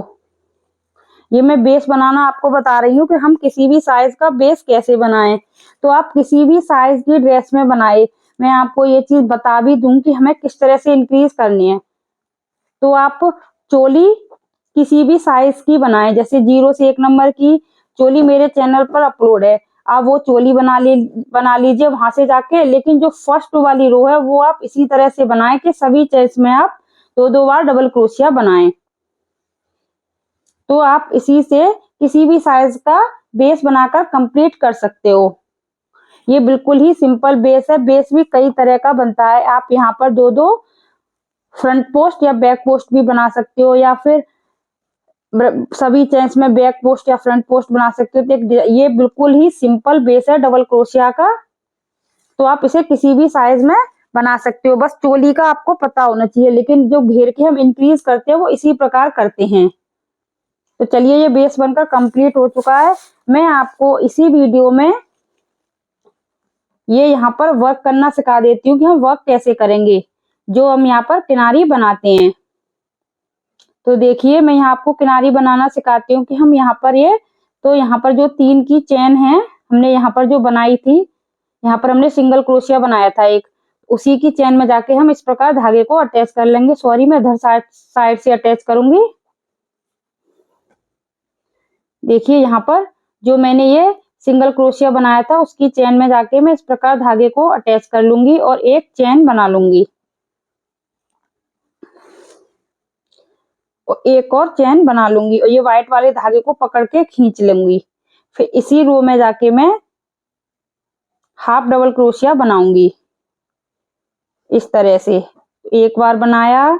ये मैं बेस बनाना आपको बता रही हूँ कि हम किसी भी साइज का बेस कैसे बनाएं। तो आप किसी भी साइज की ड्रेस में बनाए, मैं आपको ये चीज बता भी दूं कि हमें किस तरह से इंक्रीज करनी है। तो आप चोली किसी भी साइज की बनाए, जैसे 0 से 1 नंबर की चोली मेरे चैनल पर अपलोड है, आप वो चोली बना लीजिए वहां से जाके। लेकिन जो फर्स्ट वाली रो है वो आप इसी तरह से बनाएं कि सभी चेन्स में आप 2-2 बार डबल क्रोशिया बनाएं। तो आप इसी से किसी भी साइज का बेस बनाकर कंप्लीट कर सकते हो। ये बिल्कुल ही सिंपल बेस है। बेस भी कई तरह का बनता है। आप यहाँ पर 2-2 फ्रंट पोस्ट या बैक पोस्ट भी बना सकते हो, या फिर सभी चेन्स में बैक पोस्ट या फ्रंट पोस्ट बना सकते हो। तो ये बिल्कुल ही सिंपल बेस है डबल क्रोशिया का। तो आप इसे किसी भी साइज में बना सकते हो, बस चोली का आपको पता होना चाहिए। लेकिन जो घेर के हम इंक्रीज करते हैं वो इसी प्रकार करते हैं। तो चलिए ये बेस बनकर कंप्लीट हो चुका है। मैं आपको इसी वीडियो में ये यहाँ पर वर्क करना सिखा देती हूँ कि हम वर्क कैसे करेंगे, जो हम यहाँ पर किनारी बनाते हैं। तो देखिए मैं यहाँ आपको किनारी बनाना सिखाती हूँ कि हम यहाँ पर तो यहाँ पर जो 3 की चेन है हमने यहाँ पर जो बनाई थी, यहाँ पर हमने सिंगल क्रोशिया बनाया था एक, उसी की चेन में जाके हम इस प्रकार धागे को अटैच कर लेंगे। सॉरी मैं इधर साइड से अटैच करूंगी। देखिए यहाँ पर जो मैंने ये सिंगल क्रोशिया बनाया था उसकी चेन में जाके मैं इस प्रकार धागे को अटैच कर लूंगी और एक चेन बना लूंगी और एक और चेन बना लूंगी और ये व्हाइट वाले धागे को पकड़ के खींच लूंगी। फिर इसी रो में जाके मैं हाफ डबल क्रोशिया बनाऊंगी इस तरह से। एक बार बनाया,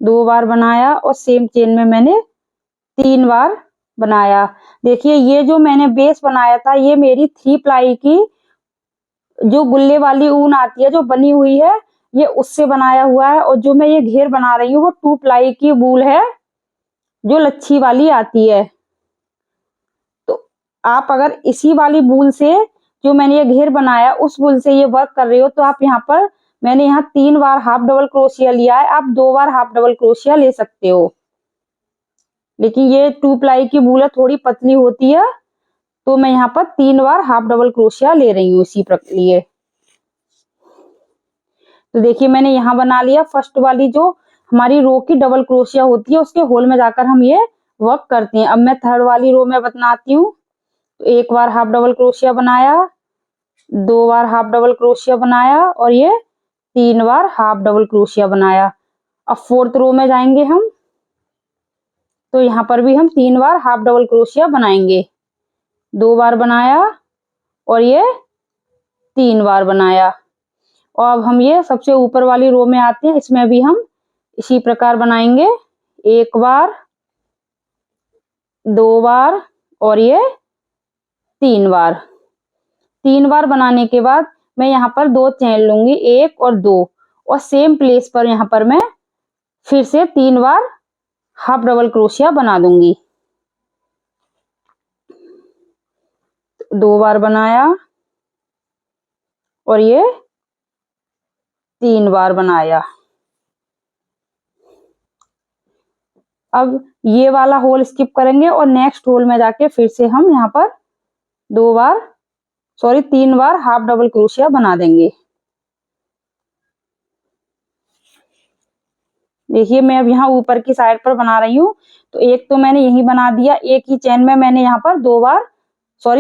2 बार बनाया और सेम चेन में मैंने 3 बार बनाया। देखिए ये जो मैंने बेस बनाया था ये मेरी 3 प्लाई की जो गुल्ले वाली ऊन आती है जो बनी हुई है, ये उससे बनाया हुआ है। और जो मैं ये घेर बना रही हूँ वो 2 प्लाई की वूल है जो लच्छी वाली आती है। तो आप अगर इसी वाली वूल से जो मैंने ये घेर बनाया उस वूल से ये वर्क कर रहे हो तो आप यहाँ पर मैंने यहाँ 3 बार हाफ डबल क्रोशिया लिया है, आप 2 बार हाफ डबल क्रोशिया ले सकते हो। लेकिन ये 2 प्लाई की वूल थोड़ी पतली होती है तो मैं यहाँ पर 3 बार हाफ डबल क्रोशिया ले रही हूँ इसी लिए। तो देखिए मैंने यहाँ बना लिया फर्स्ट वाली जो हमारी रो की डबल क्रोशिया होती है उसके होल में जाकर हम ये वर्क करते हैं। अब मैं थर्ड वाली रो में बनाती हूँ। तो 1 बार हाफ डबल क्रोशिया बनाया, 2 बार हाफ डबल क्रोशिया बनाया और ये 3 बार हाफ डबल क्रोशिया बनाया। अब फोर्थ रो में जाएंगे हम, तो यहाँ पर भी हम 3 बार हाफ डबल क्रोशिया बनाएंगे। 2 बार बनाया और ये 3 बार बनाया। और अब हम ये सबसे ऊपर वाली रो में आते हैं, इसमें भी हम इसी प्रकार बनाएंगे, एक बार, दो बार और ये तीन बार। तीन बार बनाने के बाद मैं यहाँ पर दो चेन लूंगी, एक और दो, और सेम प्लेस पर यहाँ पर मैं फिर से तीन बार हाफ डबल क्रोशिया बना दूंगी। दो बार बनाया और ये तीन बार बनाया। अब ये वाला होल स्किप करेंगे और नेक्स्ट होल में जाके फिर से हम यहाँ पर तीन बार हाफ डबल क्रोशिया बना देंगे। देखिए मैं अब यहाँ ऊपर की साइड पर बना रही हूँ, तो एक तो मैंने यही बना दिया, एक ही चेन में मैंने यहाँ पर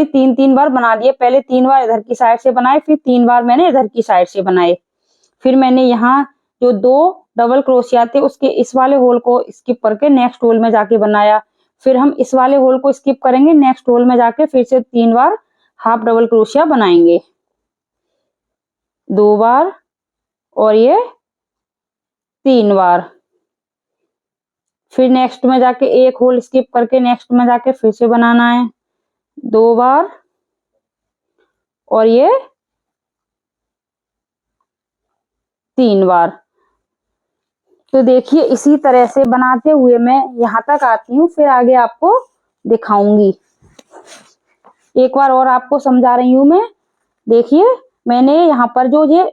तीन बार बना दिए। पहले तीन बार इधर की साइड से बनाए, फिर तीन बार मैंने इधर की साइड से बनाए। फिर मैंने यहाँ जो दो डबल क्रोशिया थे उसके इस वाले होल को स्किप करके नेक्स्ट होल में जाके बनाया। फिर हम इस वाले होल को स्किप करेंगे, नेक्स्ट होल में जाके फिर से तीन बार हाफ डबल क्रोशिया बनाएंगे, दो बार और ये तीन बार। फिर नेक्स्ट में जाके एक होल स्किप करके नेक्स्ट में जाके फिर से बनाना है, दो बार और ये तीन बार। तो देखिए इसी तरह से बनाते हुए मैं यहाँ तक आती हूँ, फिर आगे आपको दिखाऊंगी। एक बार और आपको समझा रही हूँ मैं। देखिए मैंने यहाँ पर जो ये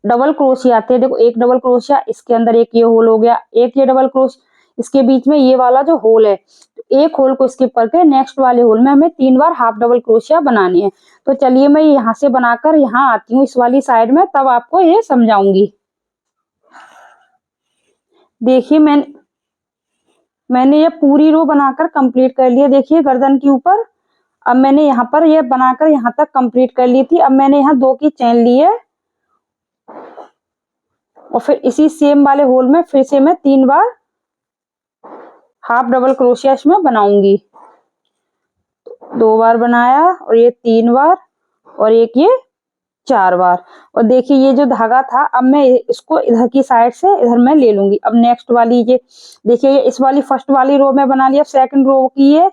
डबल क्रोशिया आते हैं, देखो एक डबल क्रोशिया, इसके अंदर एक ये होल हो गया, एक ये डबल क्रोशिया, इसके बीच में ये वाला जो होल है, तो एक होल को स्किप करके नेक्स्ट वाले होल में हमें तीन बार हाफ डबल क्रोशिया बनानी है। तो चलिए मैं यहाँ से बनाकर यहाँ आती हूँ इस वाली साइड में, तब आपको ये समझाऊंगी। देखिए मैंने ये पूरी रो बनाकर कंप्लीट कर लिया। देखिए गर्दन के ऊपर अब मैंने यहाँ पर ये बनाकर यहाँ तक कंप्लीट कर ली थी। अब मैंने यहाँ दो की चेन ली है और फिर इसी सेम वाले होल में फिर से मैं तीन बार हाफ डबल क्रोशिया इसमें बनाऊंगी। दो बार बनाया और ये तीन बार और एक ये चार बार। और देखिए ये जो धागा था, अब मैं इसको इधर की साइड से इधर मैं ले लूंगी। अब नेक्स्ट वाली ये देखिए, ये इस वाली फर्स्ट वाली रो में बना लिया, सेकंड रो की ये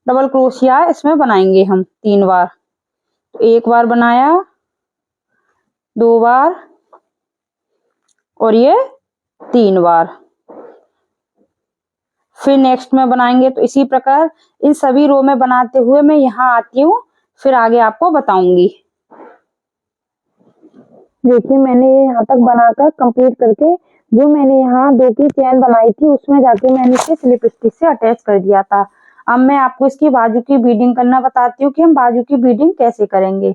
डबल क्रोशिया है, इसमें बनाएंगे हम तीन बार। तो एक बार बनाया, दो बार और ये तीन बार। फिर नेक्स्ट में बनाएंगे। तो इसी प्रकार इन सभी रो में बनाते हुए मैं यहाँ आती हूँ, फिर आगे आपको बताऊंगी। देखिए मैंने यहाँ तक बनाकर कंप्लीट करके जो मैंने यहाँ दो की चेन बनाई थी उसमें जाके मैंने इसे स्लिप स्टिच से अटैच कर दिया था। अब मैं आपको इसकी बाजू की बीडिंग करना बताती हूँ कि हम बाजू की बीडिंग कैसे करेंगे।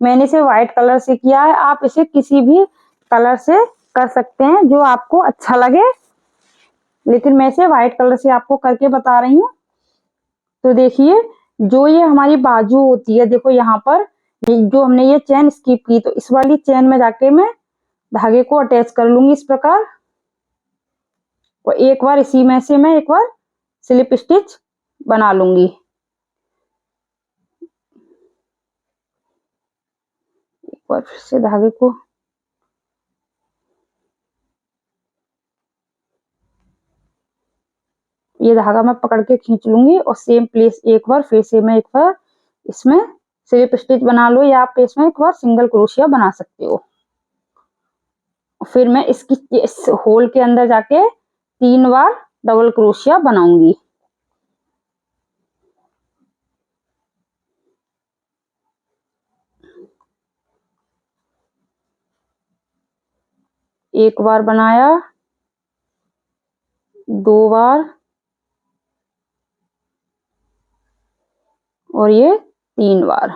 मैंने इसे व्हाइट कलर से किया है, आप इसे किसी भी कलर से कर सकते हैं जो आपको अच्छा लगे, लेकिन मैं इसे व्हाइट कलर से आपको करके बता रही हूँ। तो देखिए जो ये हमारी बाजू होती है, देखो यहाँ पर जो हमने ये चेन स्किप की, तो इस वाली चेन में जाके मैं धागे को अटैच कर लूंगी इस प्रकार, और एक बार इसी में से मैं एक बार स्लिप स्टिच बना लूंगी। एक बार फिर से धागे को ये धागा मैं पकड़ के खींच लूंगी और सेम प्लेस एक बार फिर से मैं एक बार इसमें स्लिप स्टिच बना लो, या आप इसमें एक बार सिंगल क्रोशिया बना सकते हो। फिर मैं इस होल के अंदर जाके तीन बार डबल क्रोशिया बनाऊंगी। एक बार बनाया, दो बार और ये तीन बार।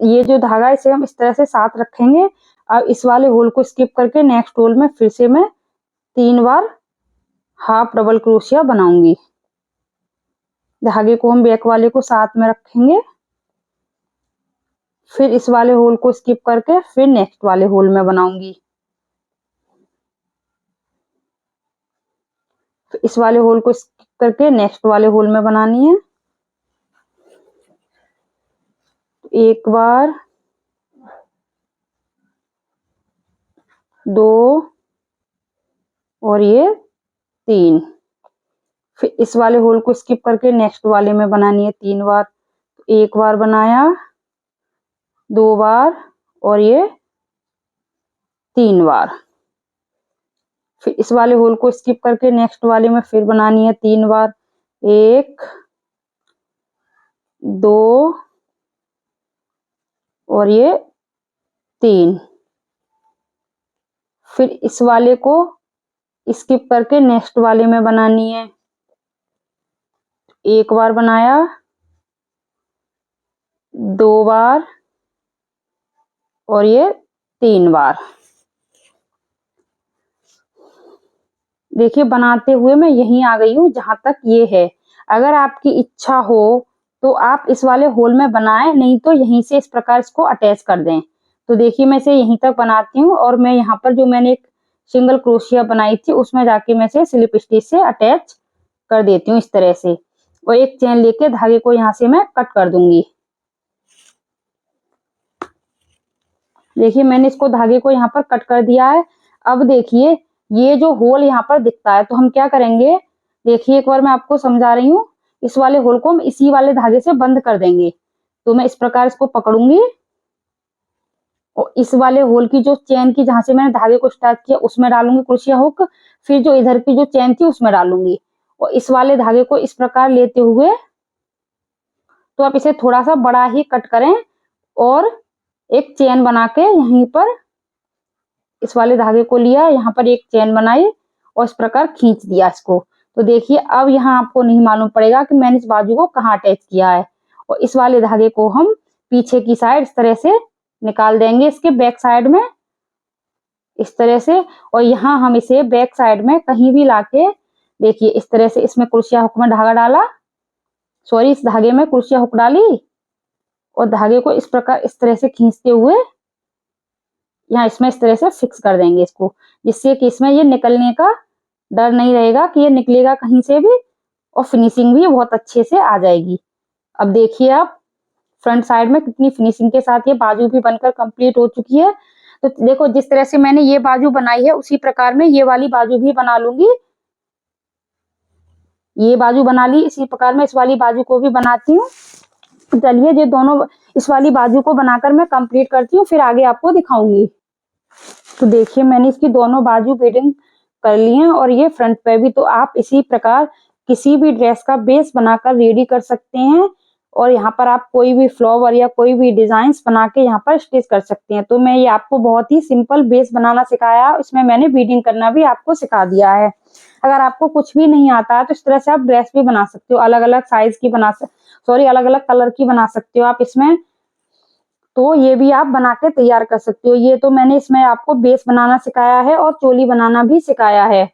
ये जो धागा इसे हम इस तरह से साथ रखेंगे। अब इस वाले होल को स्किप करके नेक्स्ट होल में फिर से मैं तीन बार हाफ डबल क्रोशिया बनाऊंगी। धागे को हम बैक वाले को साथ में रखेंगे, फिर इस वाले होल को स्किप करके फिर नेक्स्ट वाले होल में बनाऊंगी। फिर इस वाले होल को स्किप करके नेक्स्ट वाले होल में बनानी है। एक बार, 2 और ये 3। फिर इस वाले होल को स्किप करके नेक्स्ट वाले में बनानी है 3 बार। एक बार बनाया, 2 बार और ये 3 बार। फिर इस वाले होल को स्किप करके नेक्स्ट वाले में फिर बनानी है 3 बार। 1, 2 और ये 3। फिर इस वाले को स्किप करके नेक्स्ट वाले में बनानी है। एक बार बनाया, 2 बार और ये 3 बार। देखिए बनाते हुए मैं यहीं आ गई हूँ जहां तक ये है। अगर आपकी इच्छा हो तो आप इस वाले होल में बनाएं, नहीं तो यहीं से इस प्रकार इसको अटैच कर दें। तो देखिए मैं इसे यहीं तक बनाती हूँ और मैं यहाँ पर जो मैंने एक सिंगल क्रोशिया बनाई थी उसमें जाके मैं इसे स्लिप स्टिच से अटैच कर देती हूँ इस तरह से। और एक चेन लेके धागे को यहाँ से मैं कट कर दूंगी। देखिए मैंने इसको धागे को यहाँ पर कट कर दिया है। अब देखिए ये जो होल यहाँ पर दिखता है तो हम क्या करेंगे, देखिए एक बार मैं आपको समझा रही हूँ। इस वाले होल को हम इसी वाले धागे से बंद कर देंगे। तो मैं इस प्रकार इसको पकड़ूंगी और इस वाले होल की जो चेन की जहां से मैंने धागे को स्टार्ट किया उसमें डालूंगी क्रोशिया हुक। फिर जो इधर की जो चेन थी उसमें डालूंगी और इस वाले धागे को इस प्रकार लेते हुए, तो आप इसे थोड़ा सा बड़ा ही कट करें और एक चेन बना के यहीं पर इस वाले धागे को लिया, यहाँ पर एक चेन बनाई और इस प्रकार खींच दिया इसको। तो देखिए अब यहाँ आपको नहीं मालूम पड़ेगा कि मैंने इस बाजू को कहाँ अटैच किया है। और इस वाले धागे को हम पीछे की साइड इस तरह से निकाल देंगे इसके बैक साइड में इस तरह से। और यहाँ हम इसे बैक साइड में कहीं भी लाके, देखिए इस तरह से इसमें क्रोशिया हुक में धागा डाला, सॉरी इस धागे में क्रोशिया हुक डाली और धागे को इस प्रकार इस तरह से खींचते हुए यहाँ इसमें इस तरह से फिक्स कर देंगे इसको, जिससे कि इसमें ये निकलने का डर नहीं रहेगा कि ये निकलेगा कहीं से भी। और फिनिशिंग भी बहुत अच्छे से आ जाएगी। अब देखिए आप फ्रंट साइड में कितनी फिनिशिंग के साथ ये बाजू भी बनकर कंप्लीट हो चुकी है। तो देखो जिस तरह से मैंने ये बाजू बनाई है उसी प्रकार में ये वाली बाजू भी बना लूंगी। ये बाजू बना ली, इसी प्रकार में इस वाली बाजू को भी बनाती हूँ। चलिए ये दोनों इस वाली बाजू को बनाकर मैं कंप्लीट करती हूँ, फिर आगे आपको दिखाऊंगी। तो देखिए मैंने इसकी दोनों बाजू बीडिंग कर ली है और ये फ्रंट पे भी। तो आप इसी प्रकार किसी भी ड्रेस का बेस बनाकर रेडी कर सकते हैं और यहाँ पर आप कोई भी फ्लावर या कोई भी डिजाइन्स बना के यहाँ पर स्टिच कर सकते हैं। तो मैं ये आपको बहुत ही सिंपल बेस बनाना सिखाया, इसमें मैंने बीडिंग करना भी आपको सिखा दिया है। अगर आपको कुछ भी नहीं आता है तो इस तरह से आप ड्रेस भी बना सकते हो, अलग अलग साइज की अलग अलग कलर की बना सकते हो आप इसमें। तो ये भी आप बना के तैयार कर सकते हो। ये तो मैंने इसमें आपको बेस बनाना सिखाया है और चोली बनाना भी सिखाया है।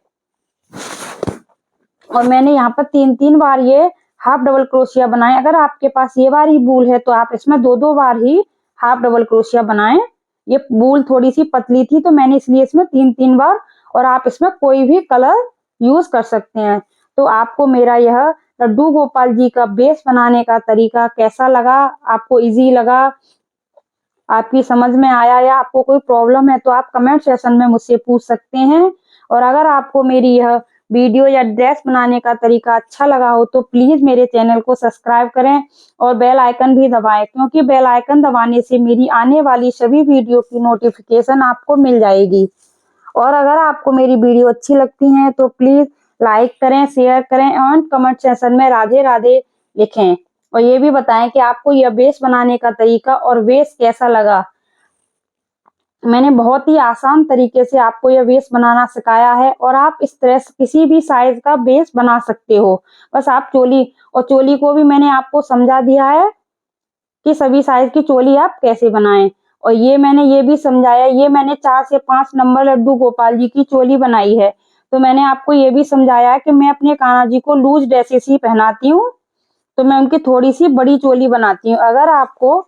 और मैंने यहाँ पर 3-3 बार ये हाफ डबल क्रोशिया बनाए। अगर आपके पास ये वाली बूल है तो आप इसमें 2-2 बार ही हाफ डबल क्रोशिया बनाएं। ये बूल थोड़ी सी पतली थी तो मैंने इसलिए इसमें 3-3 बार, और आप इसमें कोई भी कलर यूज कर सकते हैं। तो आपको मेरा यह लड्डू गोपाल जी का बेस बनाने का तरीका कैसा लगा, आपको इजी लगा, आपकी समझ में आया या आपको कोई प्रॉब्लम है तो आप कमेंट सेक्शन में मुझसे पूछ सकते हैं। और अगर आपको मेरी यह वीडियो या ड्रेस बनाने का तरीका अच्छा लगा हो तो प्लीज मेरे चैनल को सब्सक्राइब करें और बेल आइकन भी दबाएं, क्योंकि बेल आइकन दबाने से मेरी आने वाली सभी वीडियो की नोटिफिकेशन आपको मिल जाएगी। और अगर आपको मेरी वीडियो अच्छी लगती है तो प्लीज लाइक करें, शेयर करें और कमेंट सेक्शन में राधे राधे लिखें। और ये भी बताएं कि आपको यह बेस बनाने का तरीका और बेस कैसा लगा। मैंने बहुत ही आसान तरीके से आपको यह बेस बनाना सिखाया है और आप इस तरह से किसी भी साइज का बेस बना सकते हो। बस आप चोली को भी मैंने आपको समझा दिया है कि सभी साइज की चोली आप कैसे बनाएं। और ये मैंने ये भी समझाया, ये मैंने 4 से 5 नंबर लड्डू गोपाल जी की चोली बनाई है। तो मैंने आपको ये भी समझाया है कि मैं अपने कान्हा जी को लूज ड्रेसेस ही पहनाती हूँ, तो मैं उनकी थोड़ी सी बड़ी चोली बनाती हूँ। अगर आपको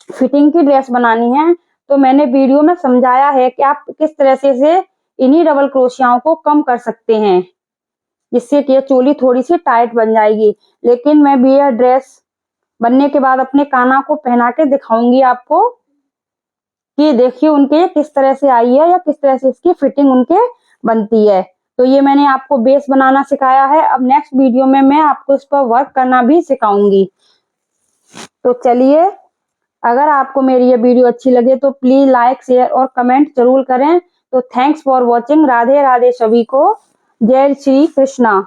फिटिंग की ड्रेस बनानी है तो मैंने वीडियो में समझाया है कि आप किस तरह से इन्हीं डबल क्रोशियाओं को कम कर सकते हैं, जिससे कि चोली थोड़ी सी टाइट बन जाएगी। लेकिन मैं भी यह ड्रेस बनने के बाद अपने कान्हा को पहना के दिखाऊंगी आपको कि देखिए उनके किस तरह से आई है या किस तरह से इसकी फिटिंग उनके बनती है। तो ये मैंने आपको बेस बनाना सिखाया है। अब नेक्स्ट वीडियो में मैं आपको इस पर वर्क करना भी सिखाऊंगी। तो चलिए, अगर आपको मेरी ये वीडियो अच्छी लगे तो प्लीज लाइक, शेयर और कमेंट जरूर करें। तो thanks for watching. Radhe Radhe सभी को। जय श्री कृष्णा।